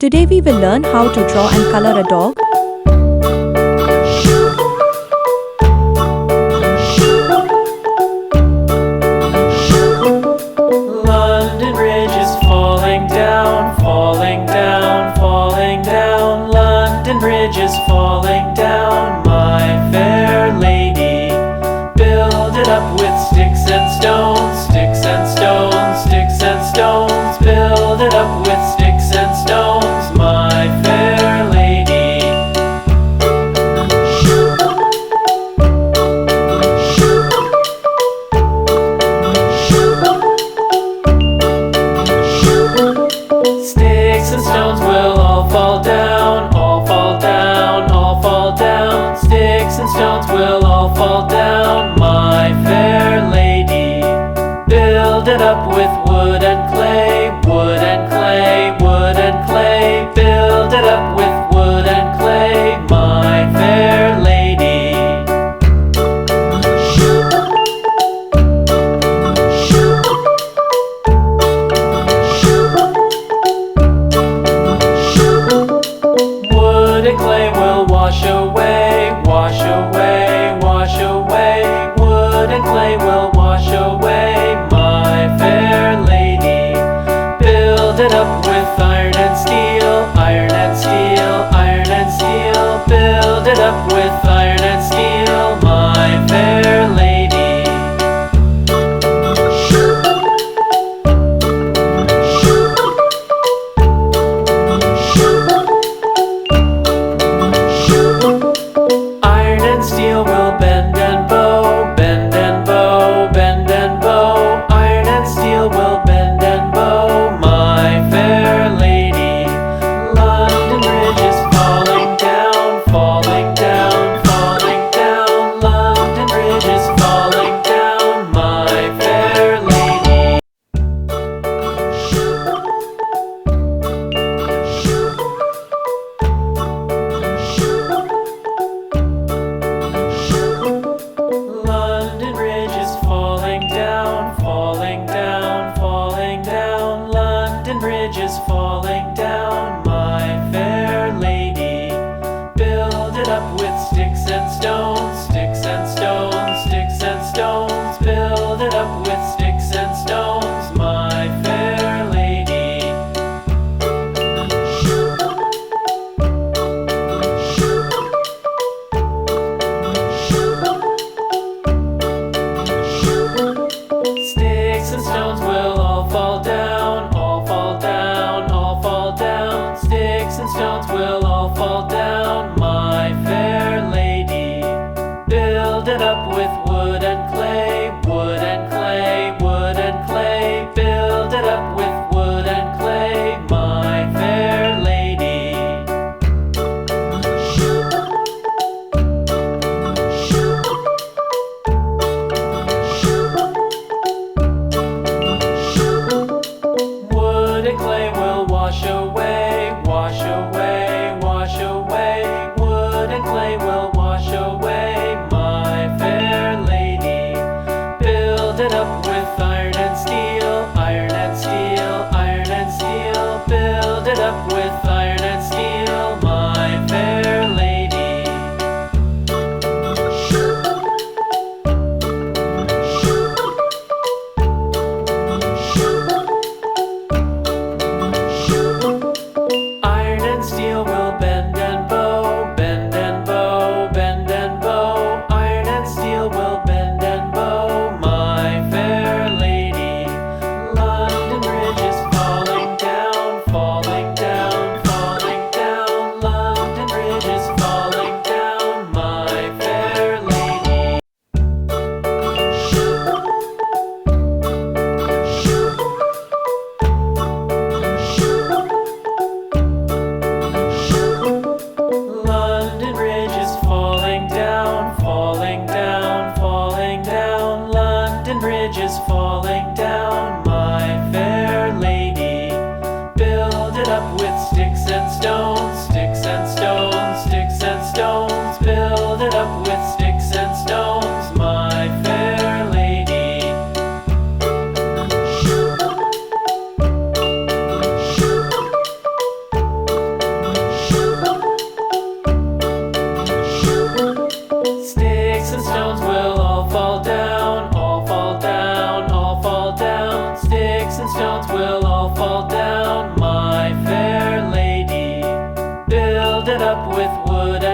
Today we will learn how to draw and color a dog. London Bridge is falling down, falling down, falling down. London Bridge is falling down, my fair lady. Build it up with sticks and stones, sticks and stones, sticks and stones. Build it up with sticks and stones, my fair lady. Sticks and stones will all fall down, all fall down, all fall down. Sticks and stones will all fall down, my fair lady. Build it up with wood and clay, wood and clay, wood and clay. Build it up with wood and clay, my fair lady. Wood and clay will wash away, wash away, wash away. Wood and clay will wash away, my fair lady. Build it up with iron and steel, iron and steel, iron and steel. Build it up with iron and steel, my fair lady. Iron and steel will bend and bow, bend and bow, bend and bow. Iron and steel will bend and bow, my fair lady. London Bridge is falling down, falling down, falling down. London Bridge is falling down, my fair lady. London Bridge is falling down, falling down, falling down. London Bridge is falling down, my fair lady. Build it up with sticks and stones, sticks and stones, sticks and stones. Build it up with sticks and stones, my fair lady. Sticks and stones will all fall down, all fall down, all fall down. Sticks and stones will all fall down, my fair lady. Build it up with wood and clay, wood and clay, wood and clay. Build it up with wood and clay, my fair lady. Wood and clay will wash away, wash away, wash away. Wood and clay will wash away, my fair lady. Build it up with iron and steel, iron and steel, iron and steel. Build it up with iron and steel, my fair lady. Iron and steel will bend and bow, bend and bow, bend and bow. Iron and steel will bend and bow, my fair lady. London Bridge is falling down, falling down, falling down. London Bridge is falling down, my fair lady. London Bridge is falling down, falling down, falling down. London Bridge is falling down, my fair lady. Build it up with sticks and stones, sticks and stones, sticks and stones. Build it up with sticks and stones, my fair lady. up with wood